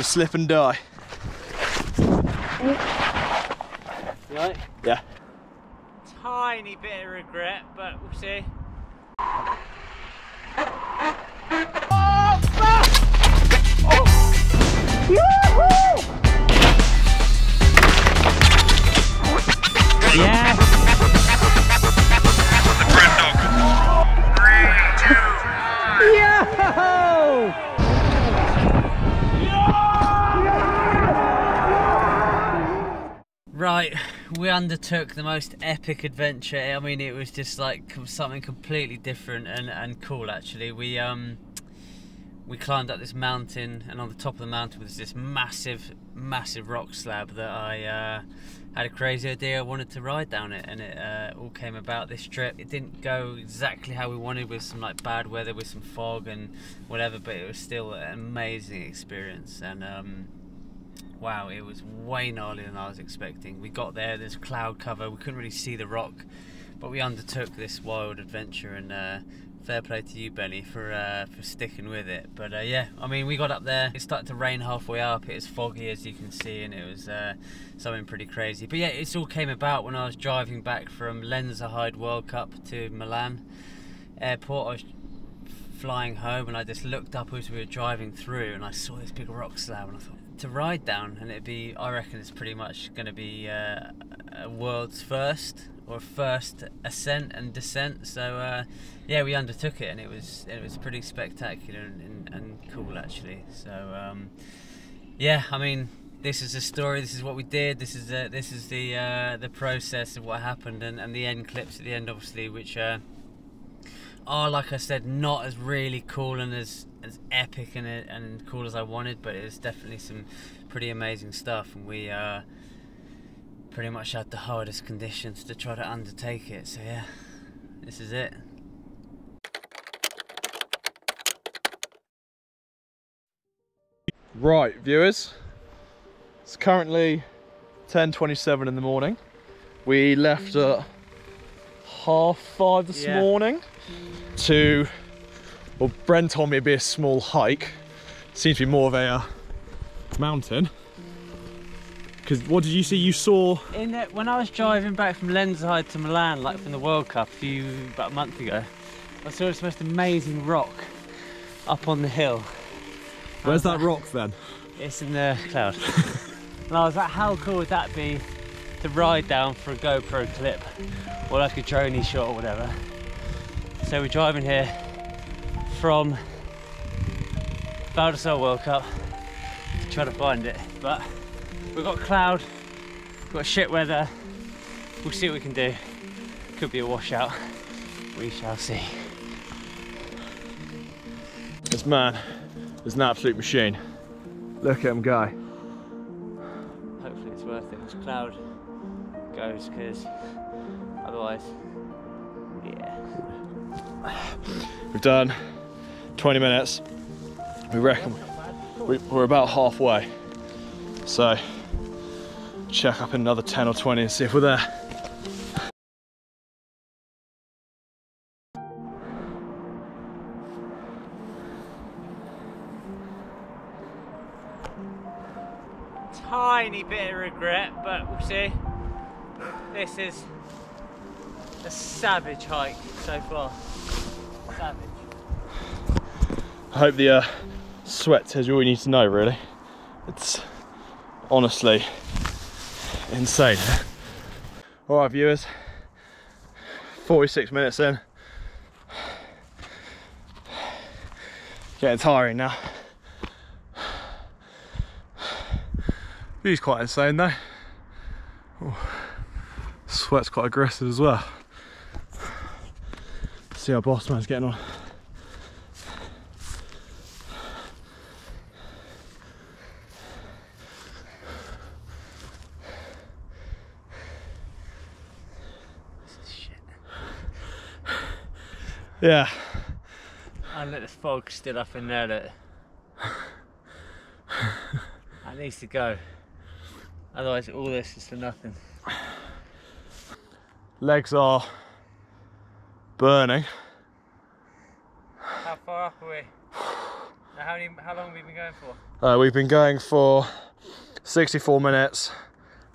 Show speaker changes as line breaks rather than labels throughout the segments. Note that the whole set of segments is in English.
to slip and die.
You right?
Yeah.
Tiny bit of regret, but we'll see. Yeah. Right, we undertook the most epic adventure. I mean, it was just like something completely different and cool. Actually, we climbed up this mountain, and on the top of the mountain was this massive rock slab that I had a crazy idea. I wanted to ride down it, and it all came about this trip. It didn't go exactly how we wanted, with some like bad weather, with some fog and whatever, but it was still an amazing experience. And wow, it was way gnarlier than I was expecting. We got there, there's cloud cover, we couldn't really see the rock, but we undertook this wild adventure, and fair play to you, Benny, for sticking with it. But yeah, I mean, we got up there, it started to rain halfway up, it was foggy as you can see, and it was something pretty crazy. But yeah, it all came about when I was driving back from Lenzerheide World Cup to Milan airport. I was flying home, and I just looked up as we were driving through, and I saw this big rock slab, and I thought, to ride down, and it'd be, I reckon it's pretty much going to be a world's first, or first ascent and descent. So yeah, we undertook it, and it was pretty spectacular and cool actually. So yeah, I mean, this is the story, this is what we did, this is the process of what happened, and the end clips at the end, obviously, which are, like I said, not as really cool and as epic and cool as I wanted, but it was definitely some pretty amazing stuff, and we pretty much had the hardest conditions to try to undertake it. So yeah, this is it.
Right, viewers, it's currently 10:27 in the morning. We left at 5:30 this morning to, well, Brent told me it'd be a small hike. Seems to be more of a mountain. Because what did you see? You saw
when I was driving back from Lenzerheide to Milan, like from the World Cup about a month ago, I saw this most amazing rock up on the hill.
Where's that rock then?
It's in the cloud. And I was like, how cool would that be to ride down for a GoPro clip, or like a droney shot or whatever. So we're driving here from Val World Cup to try to find it, but we've got cloud, we've got shit weather. We'll see what we can do. Could be a washout, we shall see.
This man is an absolute machine. Look at him go.
Hopefully it's worth it. This cloud goes, because otherwise, yeah.
We've done 20 minutes. We reckon we're about halfway. So check up in another 10 or 20 and see if we're there.
Tiny bit of regret, but we'll see. This is a savage hike so far. Savage.
I hope the sweat tells you all you need to know, really. It's honestly insane. Alright, viewers, 46 minutes in. Getting tiring now. View's quite insane though. Oh, sweat's quite aggressive as well. See how boss man's getting on. Yeah.
And let the fog still up in there, that needs to go. Otherwise all this is for nothing.
Legs are burning.
How far up are we? Now, how How long have we been going for?
We've been going for 64 minutes,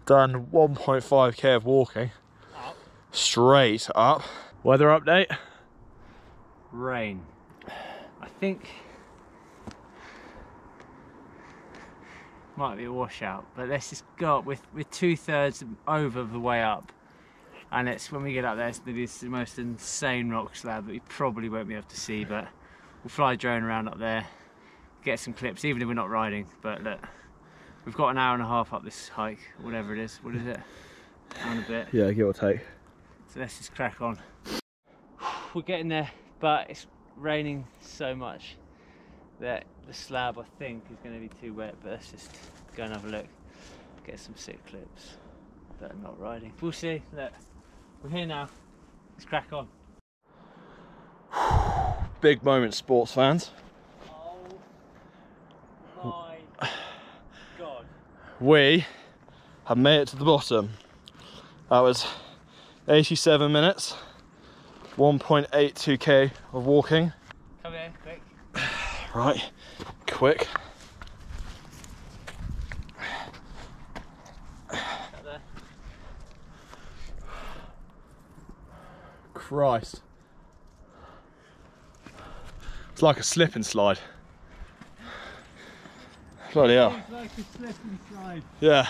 done 1.5k of walking.
Up.
Straight up. Weather update.
Rain. I think might be a washout, but let's just go up. We're 2/3 over the way up, and it's when we get up there, it's the most insane rock slab that we probably won't be able to see, but we'll fly a drone around up there, get some clips, even if we're not riding. But look, we've got an hour and a half up this hike, whatever it is. What is it? Hour and a bit.
Yeah, give or take.
So let's just crack on. We're getting there, but it's raining so much that the slab, I think, is going to be too wet, but let's just go and have a look, get some sick clips that are not riding. We'll see. Look, we're here now. Let's crack on.
Big moment, sports fans.
Oh my god.
We have made it to the bottom. That was 87 minutes, 1.82k of walking.
Come here, quick.
Right, quick.
Up there.
Christ. It's like a slip and slide. Bloody hell.
It's like a slip and slide.
Yeah.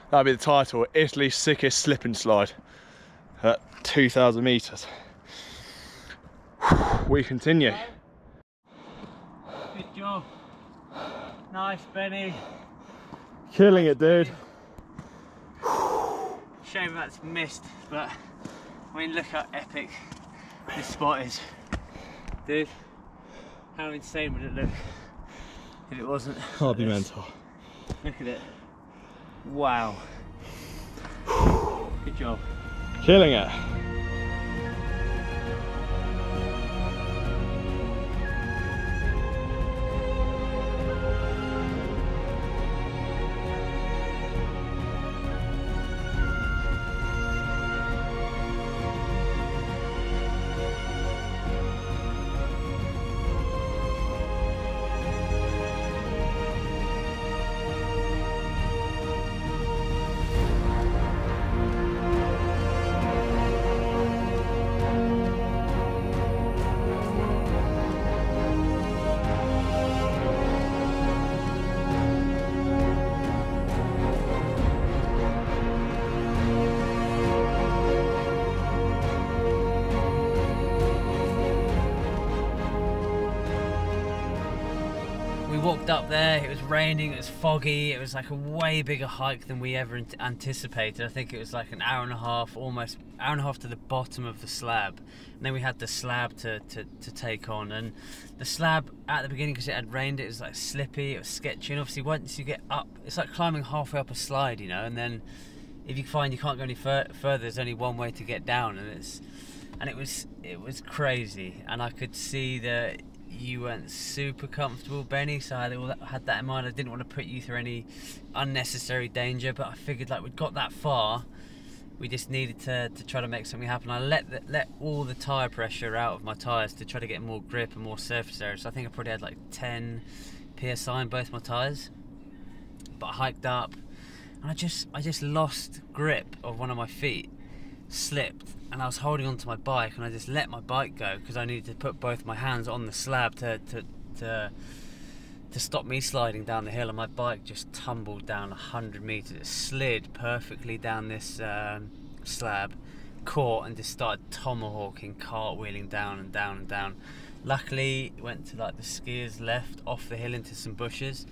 That'd be the title, Italy's sickest slip and slide at 2,000 meters. We continue.
Good job. Nice, Benny.
Killing it, dude.
Shame that's missed, but I mean, look how epic this spot is. Dude, how insane would it look if it wasn't?
Can't be mental.
Look at it. Wow. Good job.
Killing it.
We walked up there, it was raining, it was foggy, it was like a way bigger hike than we ever anticipated. I think it was like an hour and a half, almost hour and a half to the bottom of the slab. And then we had the slab to take on. And the slab at the beginning, because it had rained, it was like slippy, it was sketchy. And obviously once you get up, it's like climbing halfway up a slide, you know, and then if you find you can't go any further, there's only one way to get down. And it was crazy. And I could see that you weren't super comfortable, Benny, so I had that in mind. I didn't want to put you through any unnecessary danger, but I figured like we'd got that far, we just needed to try to make something happen. I let all the tyre pressure out of my tyres to try to get more grip and more surface area, so I think I probably had like 10 psi in both my tyres. But I hiked up and I just lost grip of one of my feet, slipped, and I was holding onto my bike, and I just let my bike go because I needed to put both my hands on the slab to stop me sliding down the hill, and my bike just tumbled down 100 meters. It slid perfectly down this slab, caught, and just started tomahawking, cartwheeling down and down and down. Luckily, went to like the skiers left off the hill into some bushes,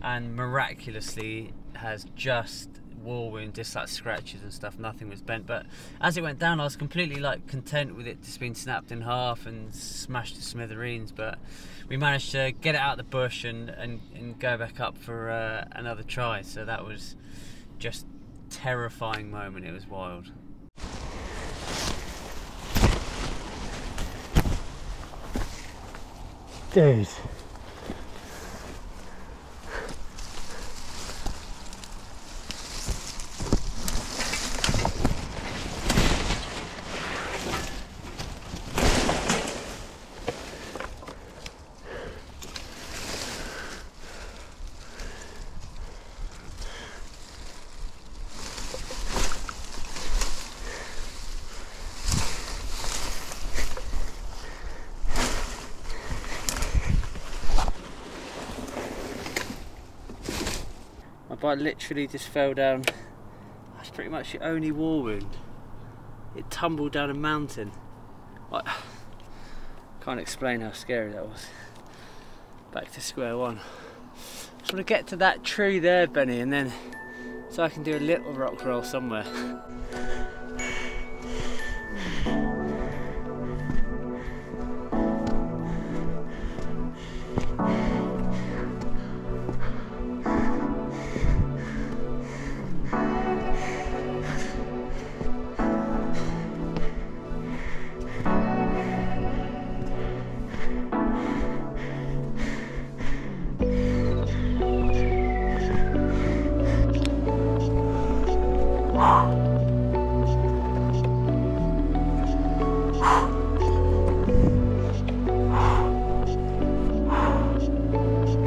and miraculously has just wall wound, just like scratches and stuff, nothing was bent. But as it went down, I was completely like content with it just being snapped in half and smashed to smithereens. But we managed to get it out of the bush and go back up for another try. So that was just a terrifying moment. It was wild.
Dude.
bike literally just fell down. That's pretty much the only war wound. It tumbled down a mountain. I can't explain how scary that was. Back to square one. Just want to get to that tree there, Benny, and then so I can do a little rock roll somewhere.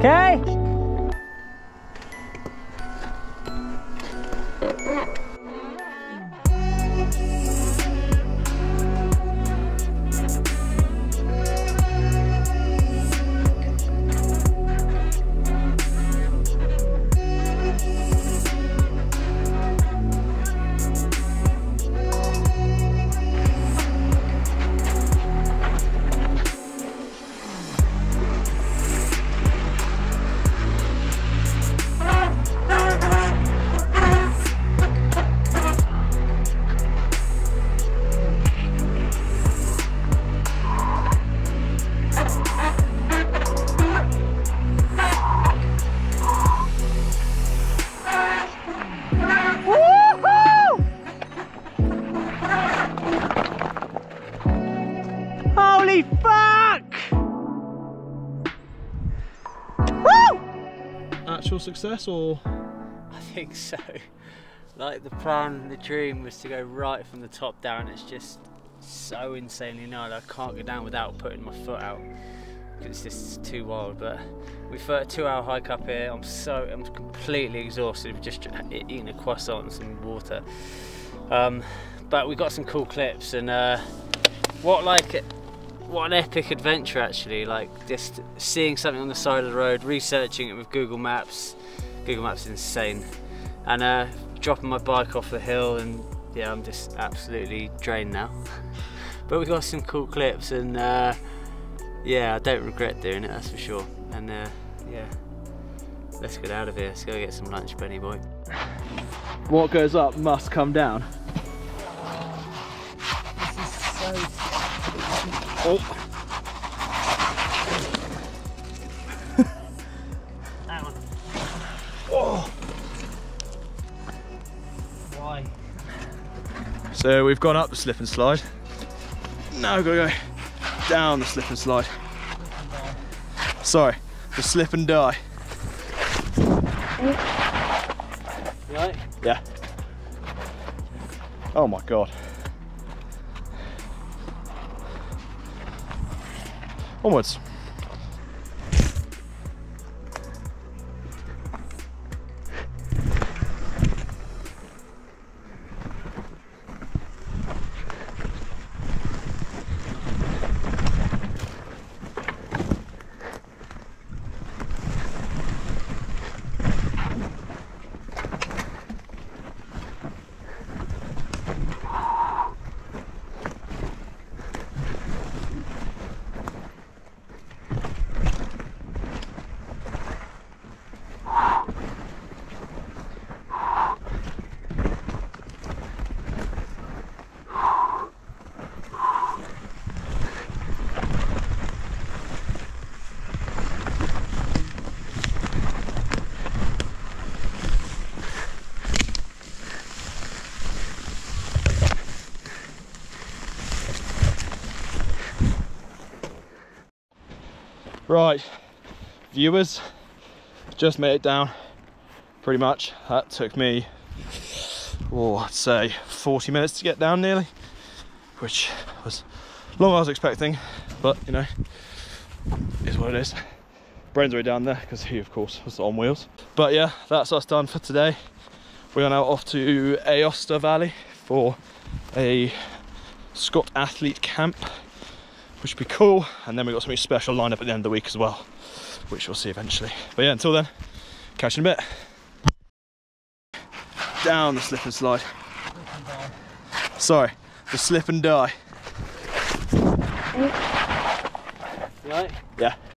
Okay. Holy fuck! Woo!
Actual success or?
I think so. Like the plan, the dream was to go right from the top down. It's just so insanely gnarly. I can't go down without putting my foot out. It's just too wild. But we've got a 2-hour hike up here. I'm completely exhausted. We've just eaten a croissant and some water. But we got some cool clips, and what an epic adventure actually. Like just seeing something on the side of the road, researching it with Google Maps. Google Maps is insane. And dropping my bike off the hill, and yeah, I'm just absolutely drained now. But we got some cool clips, and yeah, I don't regret doing it, that's for sure. And yeah, let's get out of here. Let's go get some lunch, Benny boy.
What goes up must come down.
This is so...
Oh.
Hang on.
Oh.
Why?
So we've gone up the slip and slide. Now we've got to go down the slip and slide. Sorry, the slip and die.
You right?
Yeah. Oh my god. Onwards. Right, viewers, just made it down, pretty much. That took me, I'd say 40 minutes to get down nearly, which was longer than I was expecting, but you know, is what it is. Brain's way down there because he, of course, was on wheels. But yeah, that's us done for today. We are now off to Aosta Valley for a Scott athlete camp, which would be cool, and then we've got something special lined up at the end of the week as well, which we'll see eventually. But yeah, until then, catch you in a bit. down the slip and slide. Sorry, the slip and die.
Right?
Yeah.